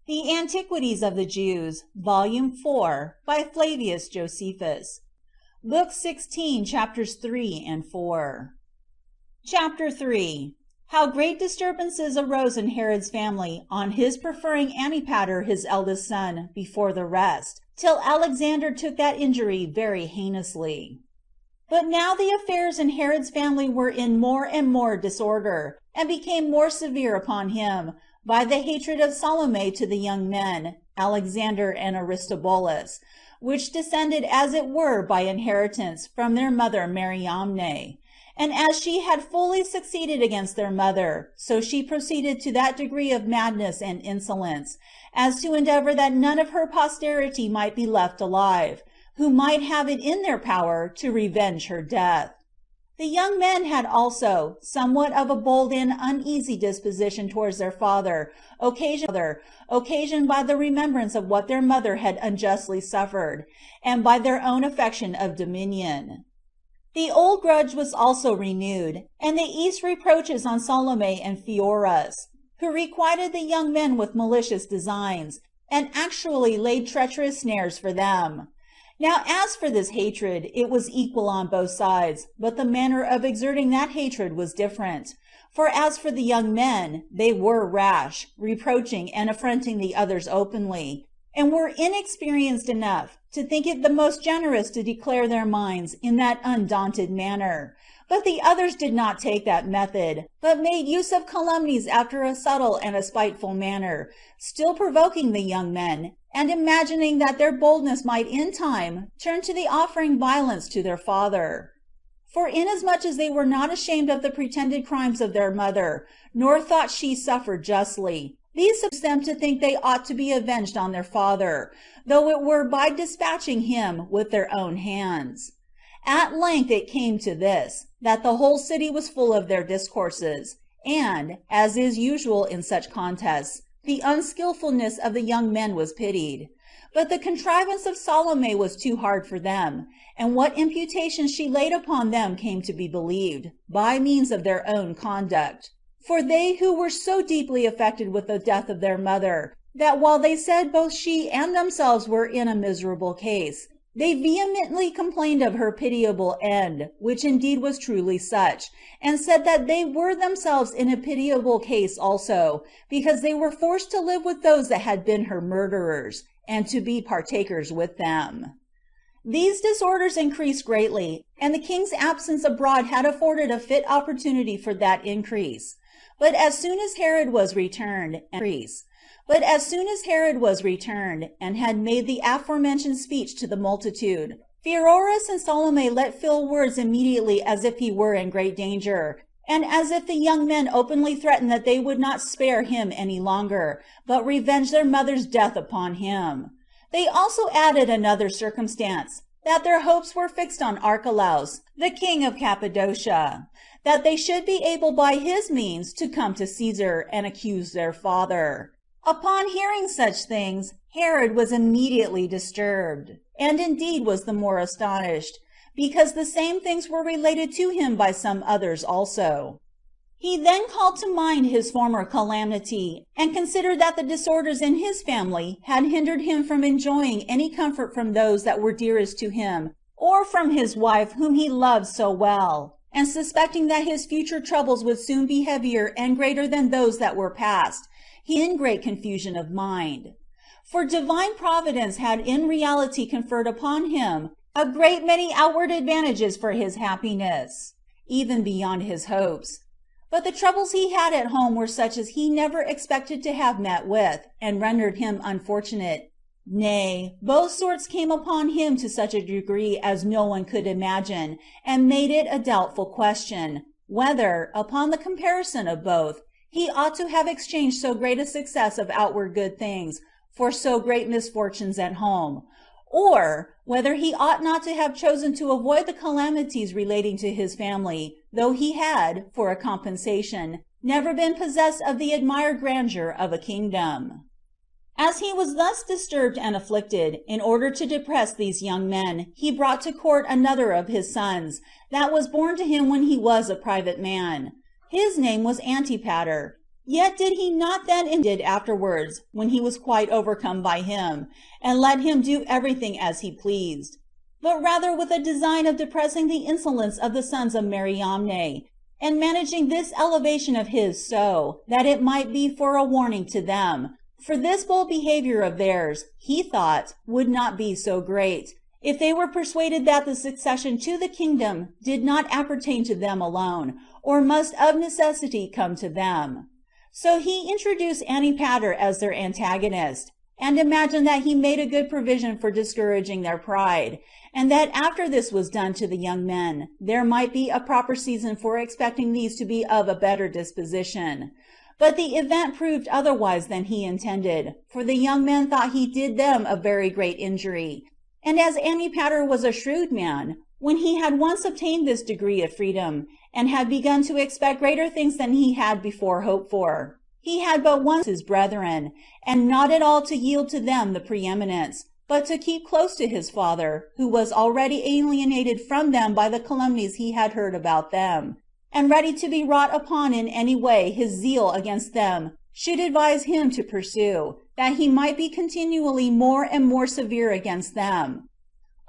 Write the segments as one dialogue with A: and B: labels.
A: The Antiquities of the Jews, Volume 4, by Flavius Josephus. Book 16, chapters 3 and 4. Chapter 3. How great disturbances arose in Herod's family on his preferring Antipater his eldest son before the rest, till Alexander took that injury very heinously. But now the affairs in Herod's family were in more and more disorder, and became more severe upon him, by the hatred of Salome to the young men, Alexander and Aristobulus, which descended as it were by inheritance from their mother Mariamne. And as she had fully succeeded against their mother, so she proceeded to that degree of madness and insolence, as to endeavor that none of her posterity might be left alive, who might have it in their power to revenge her death. The young men had also somewhat of a bold and uneasy disposition towards their father, occasioned by the remembrance of what their mother had unjustly suffered, and by their own affection of dominion. The old grudge was also renewed, and the east reproaches on Salome and Pheroras, who requited the young men with malicious designs, and actually laid treacherous snares for them. Now as for this hatred, it was equal on both sides, but the manner of exerting that hatred was different. For as for the young men, they were rash, reproaching and affronting the others openly, and were inexperienced enough to think it the most generous to declare their minds in that undaunted manner. But the others did not take that method, but made use of calumnies after a subtle and a spiteful manner, still provoking the young men, and imagining that their boldness might in time turn to the offering violence to their father. For inasmuch as they were not ashamed of the pretended crimes of their mother, nor thought she suffered justly, these supposed them to think they ought to be avenged on their father, though it were by dispatching him with their own hands. At length it came to this, that the whole city was full of their discourses, and, as is usual in such contests, the unskillfulness of the young men was pitied. But the contrivance of Salome was too hard for them, and what imputations she laid upon them came to be believed, by means of their own conduct. For they who were so deeply affected with the death of their mother, that while they said both she and themselves were in a miserable case, they vehemently complained of her pitiable end, which indeed was truly such, and said that they were themselves in a pitiable case also, because they were forced to live with those that had been her murderers, and to be partakers with them. These disorders increased greatly, and the king's absence abroad had afforded a fit opportunity for that increase. But as soon as Herod was returned, and had made the aforementioned speech to the multitude, Pheroras and Salome let fill words immediately as if he were in great danger, and as if the young men openly threatened that they would not spare him any longer, but revenge their mother's death upon him. They also added another circumstance, that their hopes were fixed on Archelaus, the king of Cappadocia, that they should be able by his means to come to Caesar and accuse their father. Upon hearing such things, Herod was immediately disturbed, and indeed was the more astonished, because the same things were related to him by some others also. He then called to mind his former calamity, and considered that the disorders in his family had hindered him from enjoying any comfort from those that were dearest to him, or from his wife whom he loved so well, and suspecting that his future troubles would soon be heavier and greater than those that were past, he in great confusion of mind. For divine providence had in reality conferred upon him a great many outward advantages for his happiness, even beyond his hopes. But the troubles he had at home were such as he never expected to have met with, and rendered him unfortunate. Nay, both sorts came upon him to such a degree as no one could imagine, and made it a doubtful question, whether, upon the comparison of both, he ought to have exchanged so great a success of outward good things for so great misfortunes at home, or whether he ought not to have chosen to avoid the calamities relating to his family, though he had, for a compensation, never been possessed of the admired grandeur of a kingdom. As he was thus disturbed and afflicted, in order to depress these young men, he brought to court another of his sons, that was born to him when he was a private man. His name was Antipater. Yet did he not then and did afterwards, when he was quite overcome by him, and let him do everything as he pleased, but rather with a design of depressing the insolence of the sons of Mariamne, and managing this elevation of his so, that it might be for a warning to them, for this bold behavior of theirs, he thought, would not be so great, if they were persuaded that the succession to the kingdom did not appertain to them alone, or must of necessity come to them. So he introduced Antipater as their antagonist, and imagined that he made a good provision for discouraging their pride, and that after this was done to the young men, there might be a proper season for expecting these to be of a better disposition. But the event proved otherwise than he intended, for the young men thought he did them a very great injury. And as Antipater was a shrewd man, when he had once obtained this degree of freedom, and had begun to expect greater things than he had before hoped for, he had but once his brethren, and not at all to yield to them the preeminence, but to keep close to his father, who was already alienated from them by the calumnies he had heard about them, and ready to be wrought upon in any way his zeal against them should advise him to pursue, that he might be continually more and more severe against them.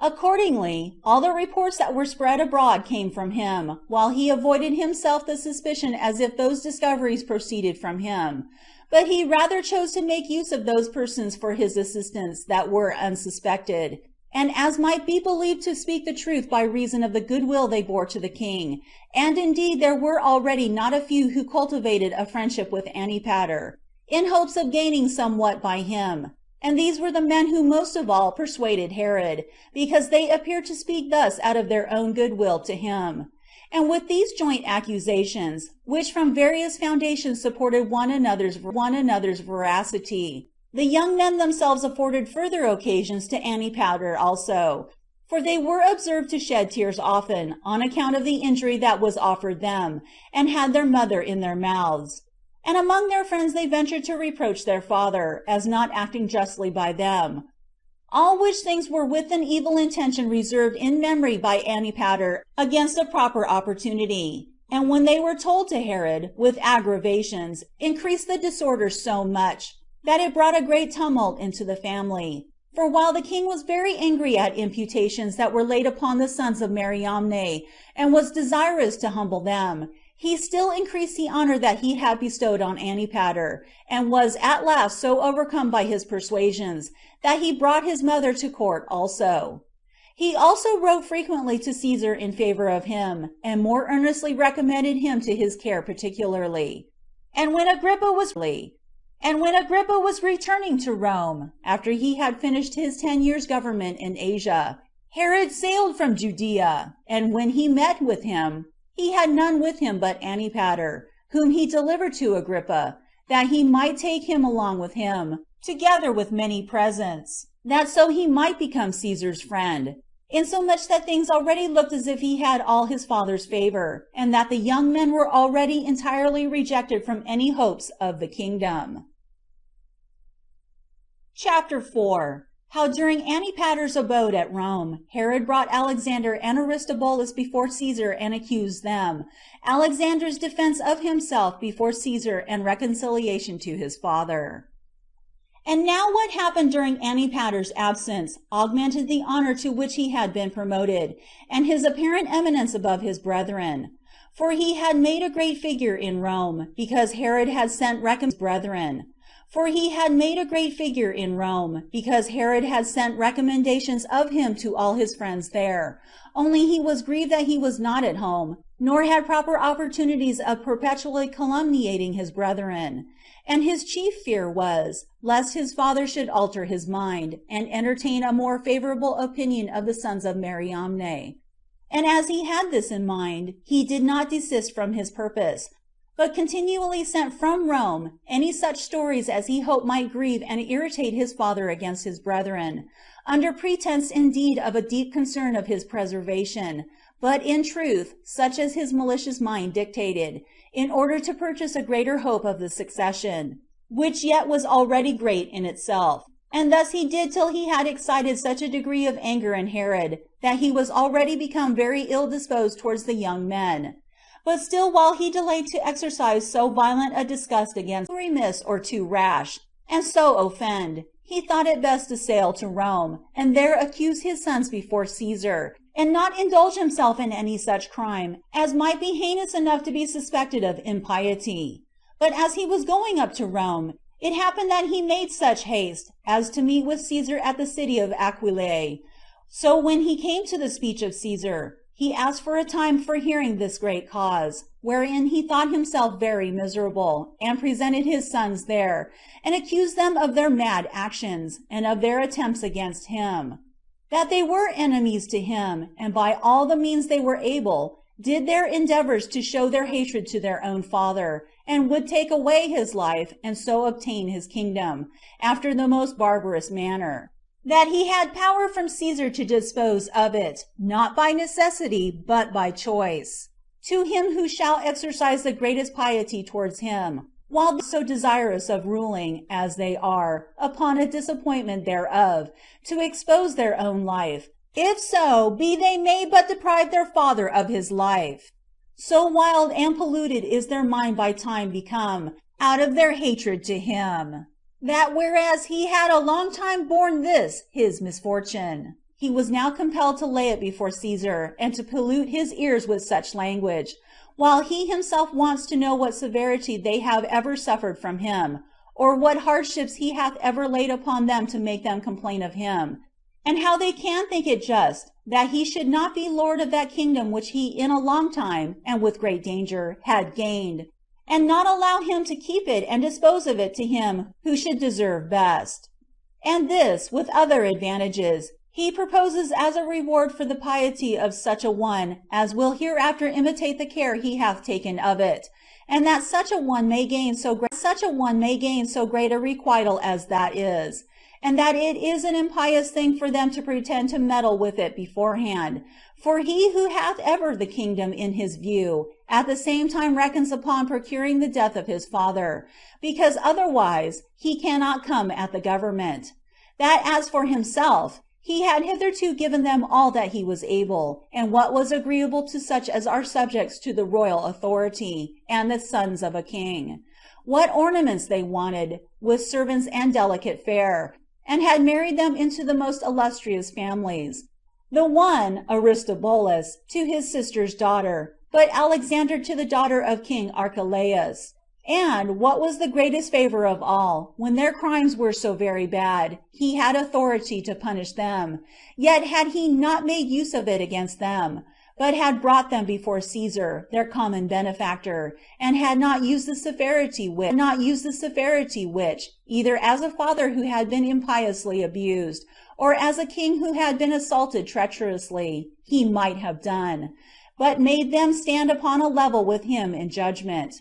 A: Accordingly, all the reports that were spread abroad came from him, while he avoided himself the suspicion as if those discoveries proceeded from him. But he rather chose to make use of those persons for his assistance that were unsuspected, and as might be believed to speak the truth by reason of the goodwill they bore to the king. And indeed there were already not a few who cultivated a friendship with Antipater, in hopes of gaining somewhat by him. And these were the men who most of all persuaded Herod, because they appeared to speak thus out of their own goodwill to him. And with these joint accusations, which from various foundations supported one another's veracity, the young men themselves afforded further occasions to Antipater also, for they were observed to shed tears often, on account of the injury that was offered them, and had their mother in their mouths. And among their friends they ventured to reproach their father, as not acting justly by them. All which things were with an evil intention reserved in memory by Antipater against a proper opportunity, and when they were told to Herod, with aggravations, increased the disorder so much, that it brought a great tumult into the family. For while the king was very angry at imputations that were laid upon the sons of Mariamne, and was desirous to humble them, he still increased the honor that he had bestowed on Antipater, and was at last so overcome by his persuasions, that he brought his mother to court also. He also wrote frequently to Caesar in favor of him, and more earnestly recommended him to his care particularly. And when Agrippa was returning to Rome, after he had finished his 10 years' government in Asia, Herod sailed from Judea, and when he met with him, he had none with him but Antipater, whom he delivered to Agrippa, that he might take him along with him, together with many presents, that so he might become Caesar's friend, insomuch that things already looked as if he had all his father's favor, and that the young men were already entirely rejected from any hopes of the kingdom. Chapter 4. How during Antipater's abode at Rome, Herod brought Alexander and Aristobulus before Caesar and accused them, Alexander's defense of himself before Caesar and reconciliation to his father. And now what happened during Antipater's absence augmented the honor to which he had been promoted, and his apparent eminence above his brethren. For he had made a great figure in Rome, because Herod had sent recommendations of him to all his friends there, only he was grieved that he was not at home, nor had proper opportunities of perpetually calumniating his brethren. And his chief fear was, lest his father should alter his mind, and entertain a more favorable opinion of the sons of Mariamne. And as he had this in mind, he did not desist from his purpose, but continually sent from Rome any such stories as he hoped might grieve and irritate his father against his brethren, under pretense indeed of a deep concern of his preservation, but in truth such as his malicious mind dictated, in order to purchase a greater hope of the succession, which yet was already great in itself. And thus he did till he had excited such a degree of anger in Herod, that he was already become very ill disposed towards the young men. But still while he delayed to exercise so violent a disgust against remiss or too rash, and so offend, he thought it best to sail to Rome, and there accuse his sons before Caesar, and not indulge himself in any such crime as might be heinous enough to be suspected of impiety. But as he was going up to Rome, it happened that he made such haste as to meet with Caesar at the city of Aquileia. So when he came to the speech of Caesar, he asked for a time for hearing this great cause, wherein he thought himself very miserable, and presented his sons there, and accused them of their mad actions, and of their attempts against him, that they were enemies to him, and by all the means they were able, did their endeavors to show their hatred to their own father, and would take away his life, and so obtain his kingdom, after the most barbarous manner. That he had power from Caesar to dispose of it, not by necessity, but by choice, to him who shall exercise the greatest piety towards him, while so desirous of ruling, as they are, upon a disappointment thereof, to expose their own life, if so be they may but deprive their father of his life. So wild and polluted is their mind by time become, out of their hatred to him, that whereas he had a long time borne this his misfortune, he was now compelled to lay it before Caesar, and to pollute his ears with such language, while he himself wants to know what severity they have ever suffered from him, or what hardships he hath ever laid upon them to make them complain of him, and how they can think it just that he should not be lord of that kingdom which he in a long time, and with great danger, had gained, and not allow him to keep it and dispose of it to him who should deserve best. And this, with other advantages, he proposes as a reward for the piety of such a one as will hereafter imitate the care he hath taken of it, and that such a one may gain so great a requital as that is, and that it is an impious thing for them to pretend to meddle with it beforehand. For he who hath ever the kingdom in his view, at the same time reckons upon procuring the death of his father, because otherwise he cannot come at the government. That as for himself, he had hitherto given them all that he was able, and what was agreeable to such as are subjects to the royal authority, and the sons of a king, what ornaments they wanted, with servants and delicate fare, and had married them into the most illustrious families, the one, Aristobulus, to his sister's daughter, but Alexander to the daughter of King Archelaus. And, what was the greatest favor of all, when their crimes were so very bad, he had authority to punish them, yet had he not made use of it against them, but had brought them before Caesar, their common benefactor, and had not used the severity which, either as a father who had been impiously abused, or as a king who had been assaulted treacherously, he might have done, but made them stand upon a level with him in judgment.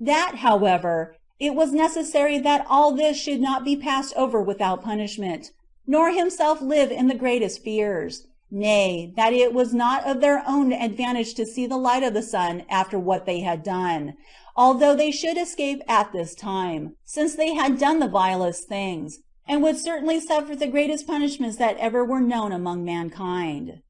A: That, however, it was necessary that all this should not be passed over without punishment, nor himself live in the greatest fears. Nay, that it was not of their own advantage to see the light of the sun after what they had done, although they should escape at this time, since they had done the vilest things, and would certainly suffer the greatest punishments that ever were known among mankind.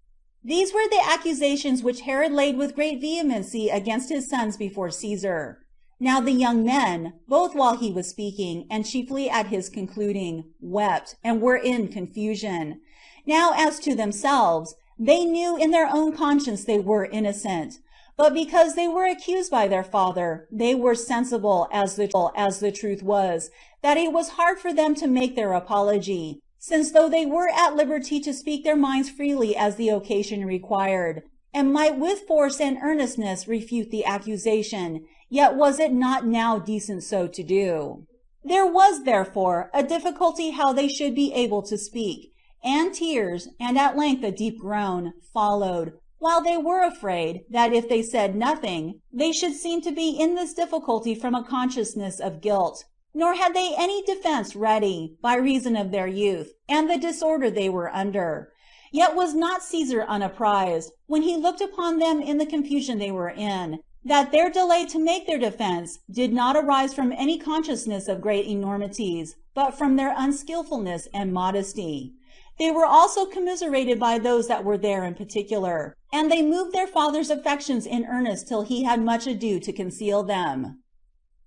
A: These were the accusations which Herod laid with great vehemency against his sons before Caesar. Now the young men, both while he was speaking, and chiefly at his concluding, wept, and were in confusion. Now as to themselves, they knew in their own conscience they were innocent, but because they were accused by their father, they were sensible, as the truth was, that it was hard for them to make their apology, since though they were at liberty to speak their minds freely as the occasion required, and might with force and earnestness refute the accusation, yet was it not now decent so to do. There was therefore a difficulty how they should be able to speak, and tears, and at length a deep groan, followed, while they were afraid, that if they said nothing, they should seem to be in this difficulty from a consciousness of guilt, nor had they any defense ready, by reason of their youth, and the disorder they were under. Yet was not Caesar unapprised, when he looked upon them in the confusion they were in, that their delay to make their defense did not arise from any consciousness of great enormities, but from their unskillfulness and modesty. They were also commiserated by those that were there in particular, and they moved their father's affections in earnest till he had much ado to conceal them.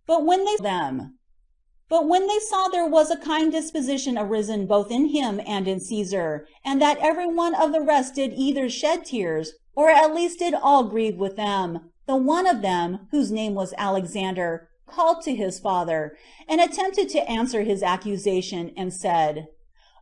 A: But when they saw there was a kind disposition arisen both in him and in Caesar, and that every one of the rest did either shed tears, or at least did all grieve with them, the one of them, whose name was Alexander, called to his father, and attempted to answer his accusation, and said,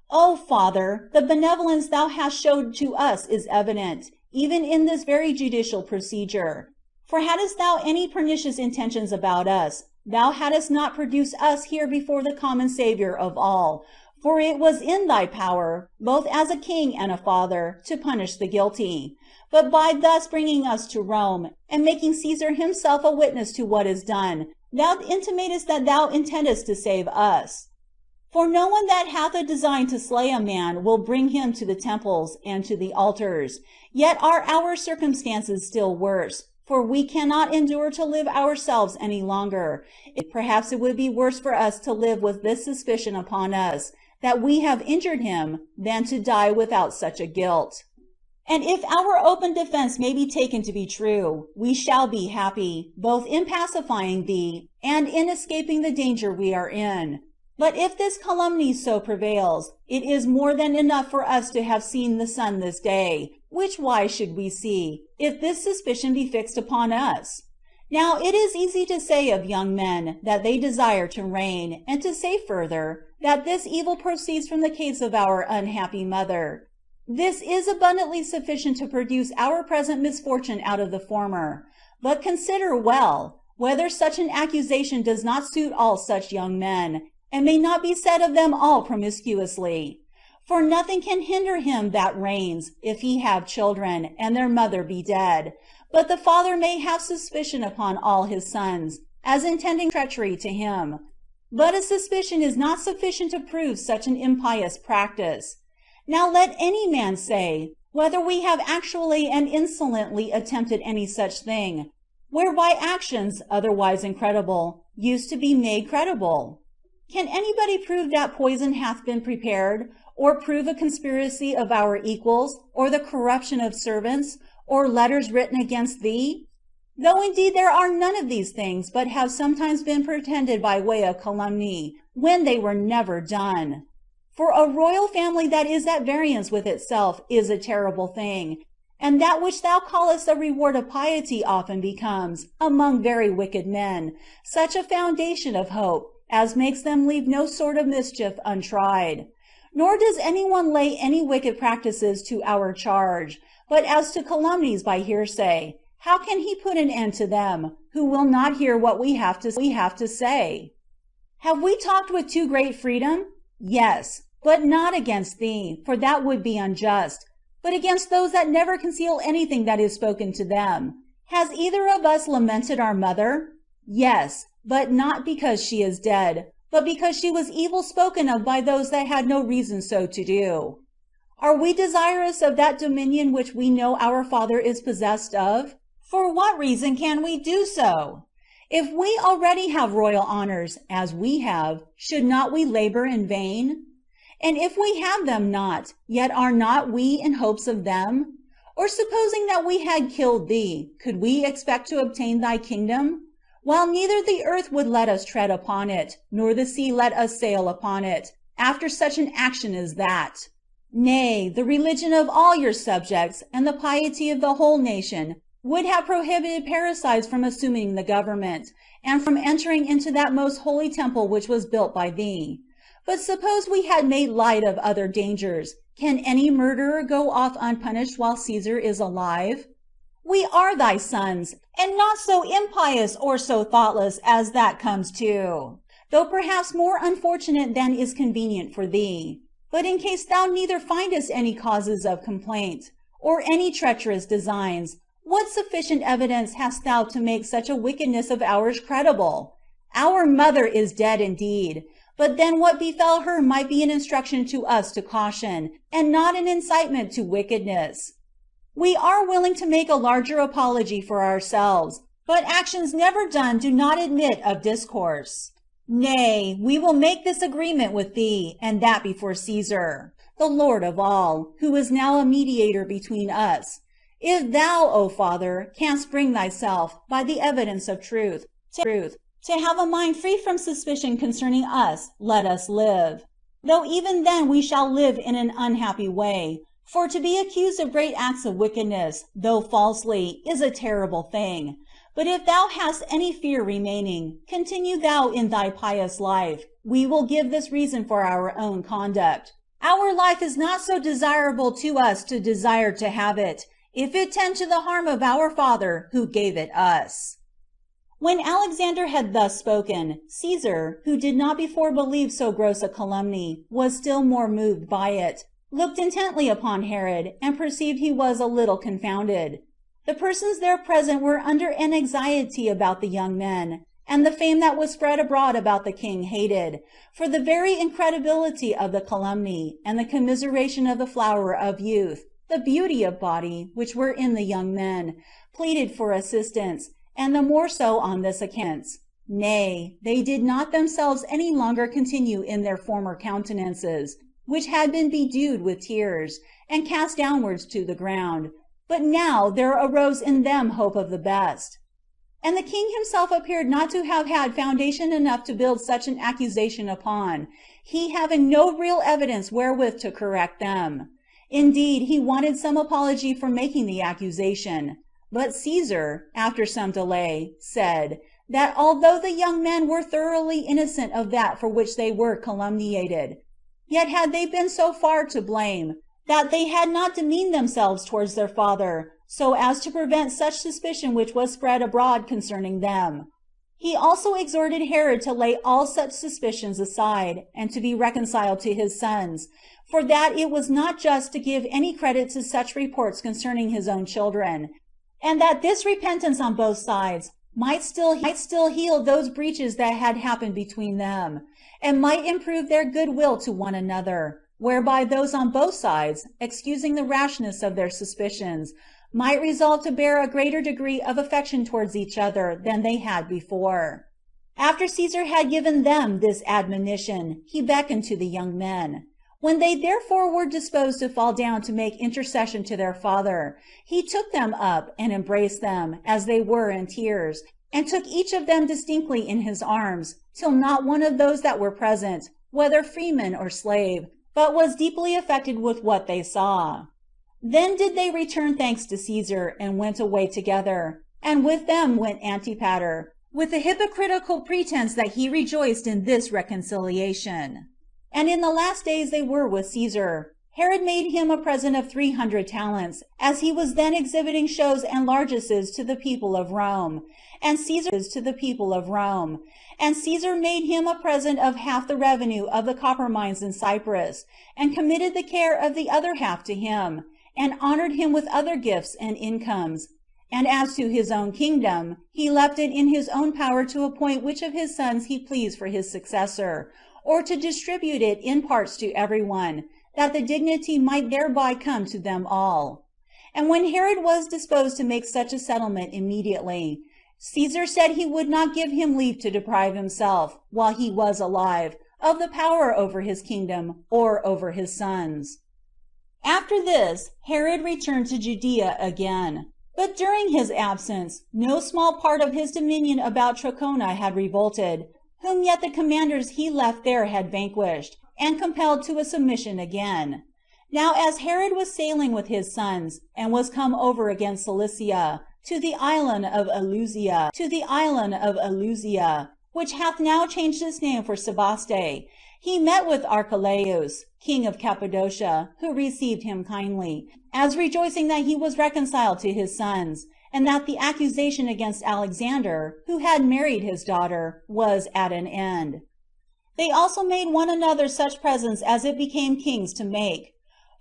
A: O father, the benevolence thou hast showed to us is evident, even in this very judicial procedure. For hadst thou any pernicious intentions about us, thou hadst not produced us here before the common Savior of all, for it was in thy power, both as a king and a father, to punish the guilty. But by thus bringing us to Rome, and making Caesar himself a witness to what is done, thou intimatest that thou intendest to save us. For no one that hath a design to slay a man will bring him to the temples and to the altars. Yet are our circumstances still worse, for we cannot endure to live ourselves any longer. Perhaps it would be worse for us to live with this suspicion upon us, that we have injured him, than to die without such a guilt. And if our open defense may be taken to be true, we shall be happy, both in pacifying thee, and in escaping the danger we are in. But if this calumny so prevails, it is more than enough for us to have seen the sun this day, which why should we see, if this suspicion be fixed upon us? Now it is easy to say of young men that they desire to reign, and to say further, that this evil proceeds from the case of our unhappy mother. This is abundantly sufficient to produce our present misfortune out of the former. But consider well, whether such an accusation does not suit all such young men, and may not be said of them all promiscuously. For nothing can hinder him that reigns, if he have children, and their mother be dead. But the father may have suspicion upon all his sons, as intending treachery to him. But a suspicion is not sufficient to prove such an impious practice. Now let any man say, whether we have actually and insolently attempted any such thing, whereby actions, otherwise incredible, used to be made credible. Can anybody prove that poison hath been prepared, or prove a conspiracy of our equals, or the corruption of servants, or letters written against thee? Though indeed there are none of these things, but have sometimes been pretended by way of calumny, when they were never done. For a royal family that is at variance with itself is a terrible thing, and that which thou callest a reward of piety often becomes, among very wicked men, such a foundation of hope, as makes them leave no sort of mischief untried. Nor does any one lay any wicked practices to our charge, but as to calumnies by hearsay, how can he put an end to them, who will not hear what we have to say? Have we talked with too great freedom? Yes, but not against thee, for that would be unjust, but against those that never conceal anything that is spoken to them. Has either of us lamented our mother? Yes, but not because she is dead, but because she was evil spoken of by those that had no reason so to do. Are we desirous of that dominion which we know our Father is possessed of? For what reason can we do so? If we already have royal honors, as we have, should not we labor in vain? And if we have them not, yet are not we in hopes of them? Or supposing that we had killed thee, could we expect to obtain thy kingdom? While neither the earth would let us tread upon it, nor the sea let us sail upon it, after such an action as that. Nay, the religion of all your subjects, and the piety of the whole nation, would have prohibited parricides from assuming the government, and from entering into that most holy temple which was built by thee. But suppose we had made light of other dangers, can any murderer go off unpunished while Caesar is alive? We are thy sons, and not so impious or so thoughtless as that comes to, though perhaps more unfortunate than is convenient for thee. But in case thou neither findest any causes of complaint, or any treacherous designs, what sufficient evidence hast thou to make such a wickedness of ours credible? Our mother is dead indeed, but then what befell her might be an instruction to us to caution, and not an incitement to wickedness. We are willing to make a larger apology for ourselves, but actions never done do not admit of discourse. Nay, we will make this agreement with thee, and that before Caesar. the Lord of all, who is now a mediator between us. If thou, O Father, canst bring thyself, by the evidence of truth, to have a mind free from suspicion concerning us, let us live. Though even then we shall live in an unhappy way, for to be accused of great acts of wickedness, though falsely, is a terrible thing. But if thou hast any fear remaining, continue thou in thy pious life. We will give this reason for our own conduct. Our life is not so desirable to us to desire to have it, if it tend to the harm of our Father who gave it us. When Alexander had thus spoken, Caesar, who did not before believe so gross a calumny, was still more moved by it, looked intently upon Herod, and perceived he was a little confounded. The persons there present were under an anxiety about the young men, and the fame that was spread abroad about the king hated, for the very incredibility of the calumny, and the commiseration of the flower of youth, the beauty of body, which were in the young men, pleaded for assistance, and the more so on this account. Nay, they did not themselves any longer continue in their former countenances, which had been bedewed with tears, and cast downwards to the ground, but now there arose in them hope of the best. And the king himself appeared not to have had foundation enough to build such an accusation upon, he having no real evidence wherewith to correct them. Indeed, he wanted some apology for making the accusation. But Caesar, after some delay, said, that although the young men were thoroughly innocent of that for which they were calumniated, yet had they been so far to blame, that they had not demeaned themselves towards their father, so as to prevent such suspicion which was spread abroad concerning them. He also exhorted Herod to lay all such suspicions aside, and to be reconciled to his sons, for that it was not just to give any credit to such reports concerning his own children, and that this repentance on both sides might still heal those breaches that had happened between them, and might improve their goodwill to one another, whereby those on both sides, excusing the rashness of their suspicions, might resolve to bear a greater degree of affection towards each other than they had before. After Caesar had given them this admonition, he beckoned to the young men. When they therefore were disposed to fall down to make intercession to their father, he took them up and embraced them, as they were in tears, and took each of them distinctly in his arms, till not one of those that were present, whether freeman or slave, but was deeply affected with what they saw. Then did they return thanks to Caesar, and went away together, and with them went Antipater, with the hypocritical pretense that he rejoiced in this reconciliation. And in the last days they were with Caesar. Herod made him a present of 300 talents, as he was then exhibiting shows and largesses to the people of Rome, and Caesar made him a present of half the revenue of the copper mines in Cyprus, and committed the care of the other half to him, and honored him with other gifts and incomes. And as to his own kingdom, he left it in his own power to appoint which of his sons he pleased for his successor, or to distribute it in parts to everyone, that the dignity might thereby come to them all. And when Herod was disposed to make such a settlement immediately, Caesar said he would not give him leave to deprive himself, while he was alive, of the power over his kingdom, or over his sons. After this, Herod returned to Judea again. But during his absence, no small part of his dominion about Trachona had revolted, whom yet the commanders he left there had vanquished, and compelled to a submission again. Now as Herod was sailing with his sons, and was come over against Cilicia, to the island of Eleusia, which hath now changed its name for Sebaste, he met with Archelaus, king of Cappadocia, who received him kindly, as rejoicing that he was reconciled to his sons, and that the accusation against Alexander, who had married his daughter, was at an end. They also made one another such presents as it became kings to make.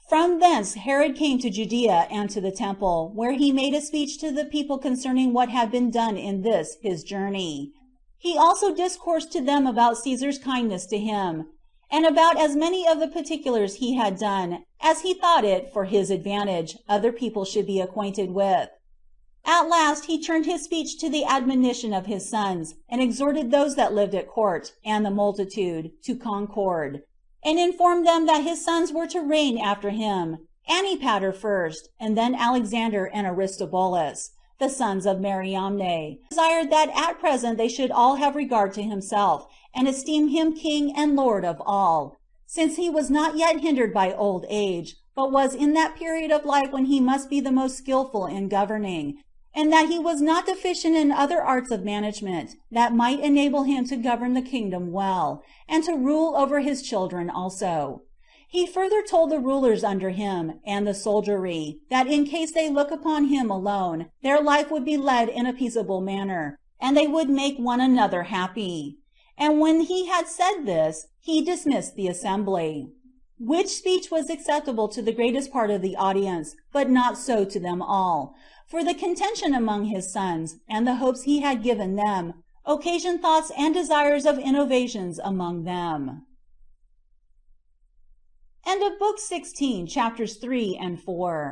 A: From thence Herod came to Judea and to the temple, where he made a speech to the people concerning what had been done in this his journey. He also discoursed to them about Caesar's kindness to him, and about as many of the particulars he had done, as he thought it for his advantage other people should be acquainted with. At last he turned his speech to the admonition of his sons, and exhorted those that lived at court, and the multitude, to concord. and informed them that his sons were to reign after him, Antipater first, and then Alexander and Aristobulus, the sons of Mariamne, desired that at present they should all have regard to himself, and esteem him king and lord of all, since he was not yet hindered by old age, but was in that period of life when he must be the most skillful in governing, and that he was not deficient in other arts of management that might enable him to govern the kingdom well, and to rule over his children also. He further told the rulers under him, and the soldiery, that in case they look upon him alone, their life would be led in a peaceable manner, and they would make one another happy. And when he had said this, he dismissed the assembly. Which speech was acceptable to the greatest part of the audience, but not so to them all. For the contention among his sons, and the hopes he had given them, occasioned thoughts and desires of innovations among them. End of Book 16, chapters 3 and 4.